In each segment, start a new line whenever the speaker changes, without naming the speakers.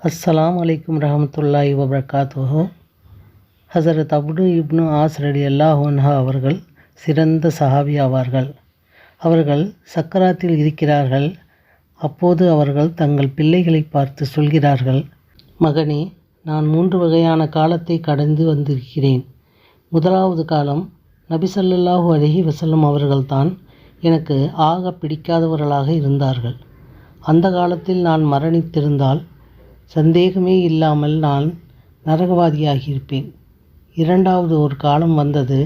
அஸ்ஸலாமு அலைக்கும் ரஹமத்துல்லாஹி வபரகாத்துஹு. ஹஸரத் அப்து இப்னு ஆஸ் ரலியல்லாஹு அன்ஹு அவர்கள் சிறந்த சஹாபி ஆவார்கள். அவர்கள் சக்கராத்தில் இருக்கிறார்கள். அப்போது அவர்கள் தங்கள் பிள்ளைகளை பார்த்து சொல்கிறார்கள், மகனே, நான் 3 வகையான காலத்தை கடந்து வந்திருக்கிறேன். முதலாவது காலம் நபி ஸல்லல்லாஹு அலைஹி வஸல்லம் அவர்கள்தான் எனக்கு ஆக பிடிக்காதவர்களாக இருந்தார்கள். அந்த காலத்தில் நான் மரணித்திருந்தால் சந்தேகமே இல்லாமல் நான் நரகவாதியாகியிருப்பேன். இரண்டாவது ஒரு காலம் வந்தது.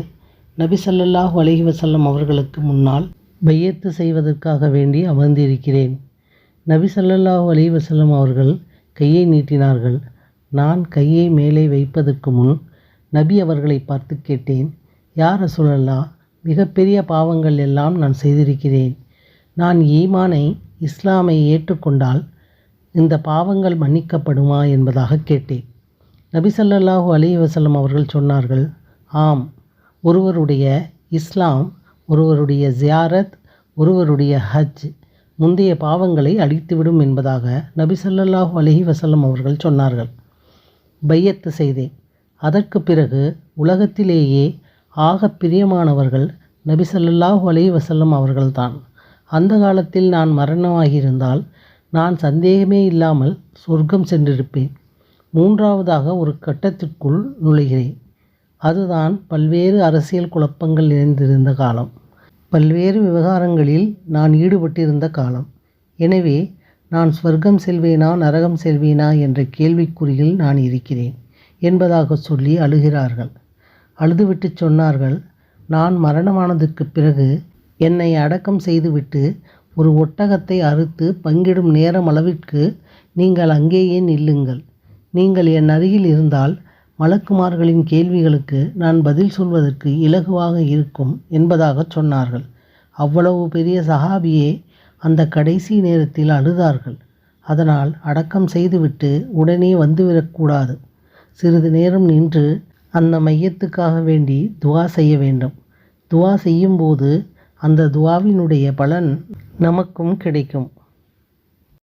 நபி ஸல்லல்லாஹு அலைஹி வஸல்லம் அவர்களுக்கு முன்னால் பையத்து செய்வதற்காக வேண்டி அமர்ந்திருக்கிறேன். நபி ஸல்லல்லாஹு அலைஹி வஸல்லம் அவர்கள் கையை நீட்டினார்கள். நான் கையை மேலே வைப்பதற்கு முன் நபி அவர்களை பார்த்து கேட்டேன், யா ரசூலல்லாஹ், மிகப்பெரிய பாவங்கள் எல்லாம் நான் செய்திருக்கிறேன். நான் ஈமானை இஸ்லாமை ஏற்றுக்கொண்டால் இந்த பாவங்கள் மன்னிக்கப்படுமா என்பதாக கேட்டேன். நபி ஸல்லல்லாஹு அலைஹி வஸல்லம் அவர்கள் சொன்னார்கள், ஆம், ஒருவருடைய இஸ்லாம், ஒருவருடைய ஜியாரத், ஒருவருடைய ஹஜ் முந்தைய பாவங்களை அழித்துவிடும் என்பதாக நபி ஸல்லல்லாஹு அலைஹி வஸல்லம் அவர்கள் சொன்னார்கள். பையத்து செய்தேன். அதற்கு பிறகு உலகத்திலேயே ஆக பிரியமானவர்கள் நபி ஸல்லல்லாஹு அலைஹி வஸல்லம் அவர்கள்தான். அந்த காலத்தில் நான் மரணமாகியிருந்தால் நான் சந்தேகமே இல்லாமல் சொர்க்கம் சென்றிருப்பேன். மூன்றாவதாக ஒரு கட்டத்திற்குள் நுழைகிறேன். அதுதான் பல்வேறு அரசியல் குழப்பங்கள் நிறைந்திருந்த காலம். பல்வேறு விவகாரங்களில் நான் ஈடுபட்டிருந்த காலம். எனவே நான் சொர்க்கம் செல்வேனா நரகம் செல்வேனா என்ற கேள்விக்குறியில் நான் இருக்கிறேன் என்பதாக சொல்லி அழுகிறார்கள். அழுதுவிட்டு சொன்னார்கள், நான் மரணமானதற்கு பிறகு என்னை அடக்கம் செய்துவிட்டு ஒரு ஒட்டகத்தை அறுத்து பங்கிடும் நேரம் அளவிற்கு நீங்கள் அங்கேயே நில்லுங்கள். நீங்கள் என் அருகில் இருந்தால் மலக்குமார்களின் கேள்விகளுக்கு நான் பதில் சொல்வதற்கு இலகுவாக இருக்கும் என்பதாக சொன்னார்கள். அவ்வளவு பெரிய சஹாபியே அந்த கடைசி நேரத்தில் அழுதார்கள். அதனால் அடக்கம் செய்துவிட்டு உடனே வந்துவிடக்கூடாது. சிறிது நேரம் நின்று அந்த மையத்துக்காக வேண்டி துவா செய்ய வேண்டும். துவா செய்யும்போது அந்த துவாவினுடைய பலன் நமக்கும் கிடைக்கும்.